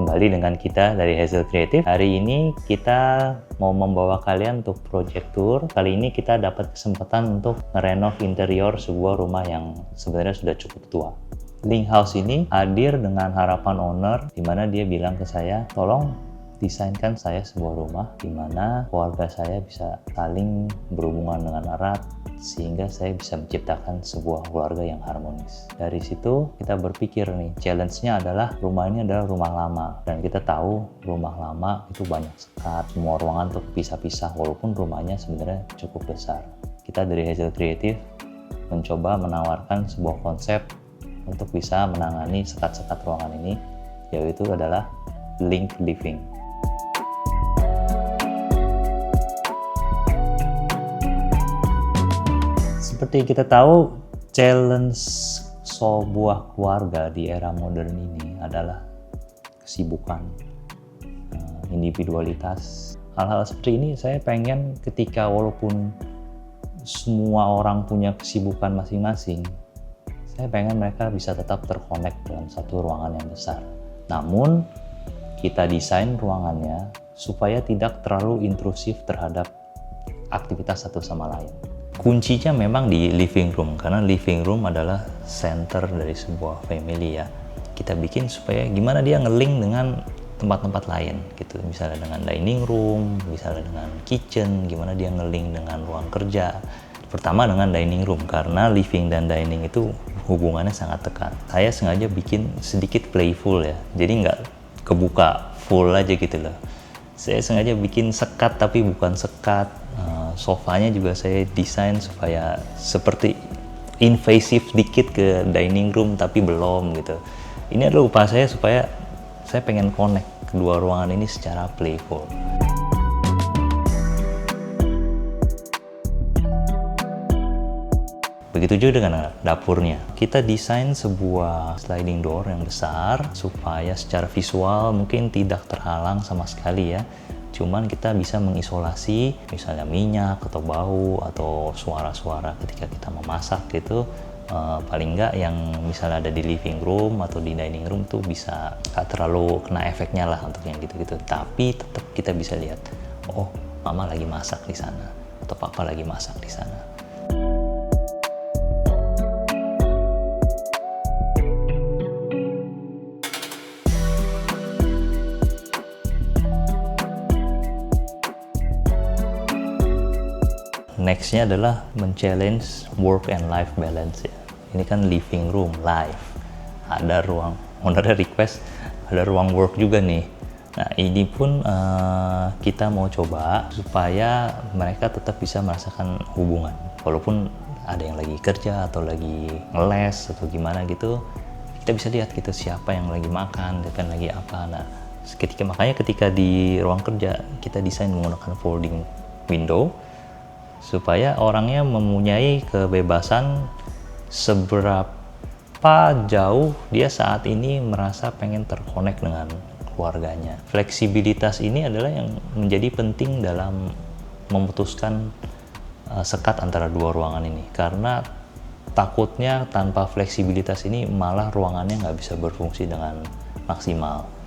Kembali dengan kita dari Hazel Creative. Hari ini kita mau membawa kalian untuk project tour. Kali ini kita dapat kesempatan untuk ngerenov interior sebuah rumah yang sebenarnya sudah cukup tua. Link House ini hadir dengan harapan owner, di mana dia bilang ke saya, tolong desainkan saya sebuah rumah di mana keluarga saya bisa saling berhubungan dengan erat, sehingga saya bisa menciptakan sebuah keluarga yang harmonis. Dari situ kita berpikir nih, challenge-nya adalah rumah ini adalah rumah lama, dan kita tahu rumah lama itu banyak sekat, semua ruangan tuh pisah-pisah walaupun rumahnya sebenarnya cukup besar. Kita dari Hazel Creative mencoba menawarkan sebuah konsep untuk bisa menangani sekat-sekat ruangan ini, yaitu adalah Link Living. Seperti kita tahu, challenge sebuah keluarga di era modern ini adalah kesibukan, individualitas. Hal-hal seperti ini saya pengen ketika walaupun semua orang punya kesibukan masing-masing, saya pengen mereka bisa tetap terkonek dalam satu ruangan yang besar. Namun, kita desain ruangannya supaya tidak terlalu intrusif terhadap aktivitas satu sama lain. Kuncinya memang di living room, karena living room adalah center dari sebuah family ya. Kita bikin supaya gimana dia nge-link dengan tempat-tempat lain gitu. Misalnya dengan dining room, misalnya dengan kitchen, gimana dia nge-link dengan ruang kerja. Pertama dengan dining room, karena living dan dining itu hubungannya sangat dekat. Saya sengaja bikin sedikit playful ya, jadi nggak kebuka full aja gitu loh. Saya sengaja bikin sekat tapi bukan sekat. Sofanya juga saya desain supaya seperti invasif dikit ke dining room tapi belum gitu. Ini adalah upaya saya supaya saya pengen connect kedua ruangan ini secara playful. Begitu juga dengan dapurnya. Kita desain sebuah sliding door yang besar supaya secara visual mungkin tidak terhalang sama sekali ya. Cuman kita bisa mengisolasi misalnya minyak atau bau atau suara-suara ketika kita memasak gitu. Paling nggak yang misalnya ada di living room atau di dining room tuh bisa nggak terlalu kena efeknya lah untuk yang gitu-gitu. Tapi tetap kita bisa lihat, oh mama lagi masak di sana atau papa lagi masak di sana. Nextnya adalah men-challenge work and life balance ya. Ini kan living room, life. Ada ruang, ownernya request, ada ruang work juga nih. Nah ini pun kita mau coba supaya mereka tetap bisa merasakan hubungan. Walaupun ada yang lagi kerja atau lagi ngeles atau gimana gitu, kita bisa lihat gitu siapa yang lagi makan, dan lagi apa. Nah makanya ketika di ruang kerja, kita desain menggunakan folding window, supaya orangnya mempunyai kebebasan seberapa jauh dia saat ini merasa pengen terkonek dengan keluarganya. Fleksibilitas ini adalah yang menjadi penting dalam memutuskan sekat antara dua ruangan ini, karena takutnya tanpa fleksibilitas ini malah ruangannya nggak bisa berfungsi dengan maksimal.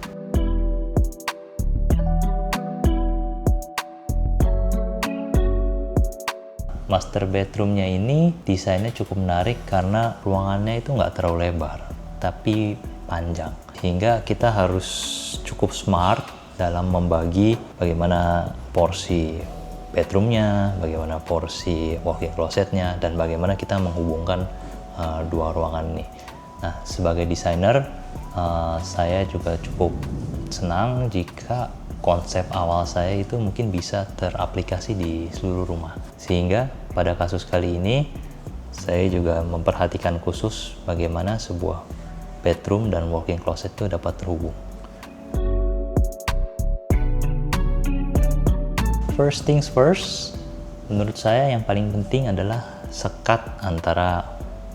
Master bedroomnya ini desainnya cukup menarik karena ruangannya itu nggak terlalu lebar, tapi panjang. Sehingga kita harus cukup smart dalam membagi bagaimana porsi bedroomnya, bagaimana porsi walk-in closetnya, dan bagaimana kita menghubungkan dua ruangan ini. Nah, sebagai desainer, saya juga cukup senang jika konsep awal saya itu mungkin bisa teraplikasi di seluruh rumah. Sehingga pada kasus kali ini, saya juga memperhatikan khusus bagaimana sebuah bedroom dan walk-in closet itu dapat terhubung. First things first, menurut saya yang paling penting adalah sekat antara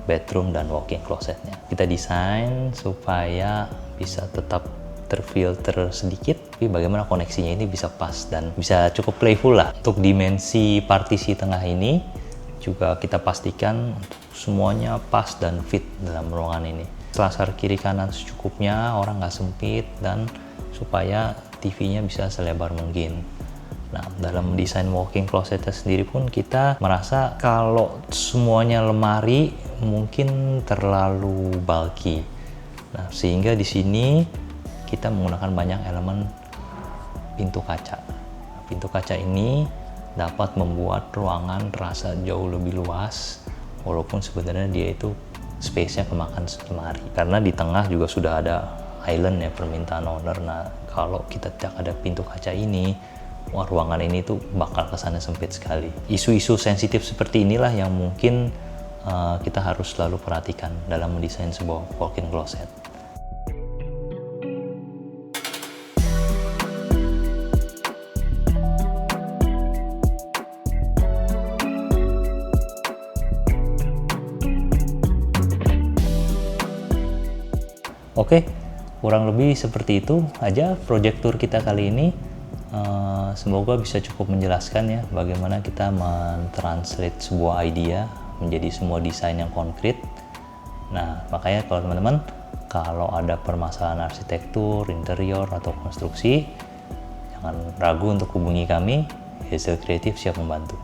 bedroom dan walk-in closetnya. Kita desain supaya bisa tetap terfilter sedikit, tapi bagaimana koneksinya ini bisa pas dan bisa cukup playful lah. Untuk dimensi partisi tengah ini juga kita pastikan semuanya pas dan fit dalam ruangan ini. Selasar kiri kanan secukupnya, orang nggak sempit, dan supaya TV-nya bisa selebar mungkin. Nah, dalam desain walk-in closet sendiri pun kita merasa kalau semuanya lemari mungkin terlalu bulky. Nah, sehingga di sini kita menggunakan banyak elemen pintu kaca. Nah, pintu kaca ini dapat membuat ruangan terasa jauh lebih luas, walaupun sebenarnya dia itu space-nya kemakan lemari. Karena di tengah juga sudah ada island ya, permintaan owner. Nah, kalau kita tidak ada pintu kaca ini, wah, ruangan ini tuh bakal kesannya sempit sekali. Isu-isu sensitif seperti inilah yang mungkin kita harus selalu perhatikan dalam mendesain sebuah walk-in closet. Oke, kurang lebih seperti itu aja project tour kita kali ini. Semoga bisa cukup menjelaskan ya bagaimana kita mentranslate sebuah idea menjadi semua desain yang konkret. Nah, makanya kalau teman-teman kalau ada permasalahan arsitektur, interior, atau konstruksi, jangan ragu untuk hubungi kami. Hazel Creative siap membantu.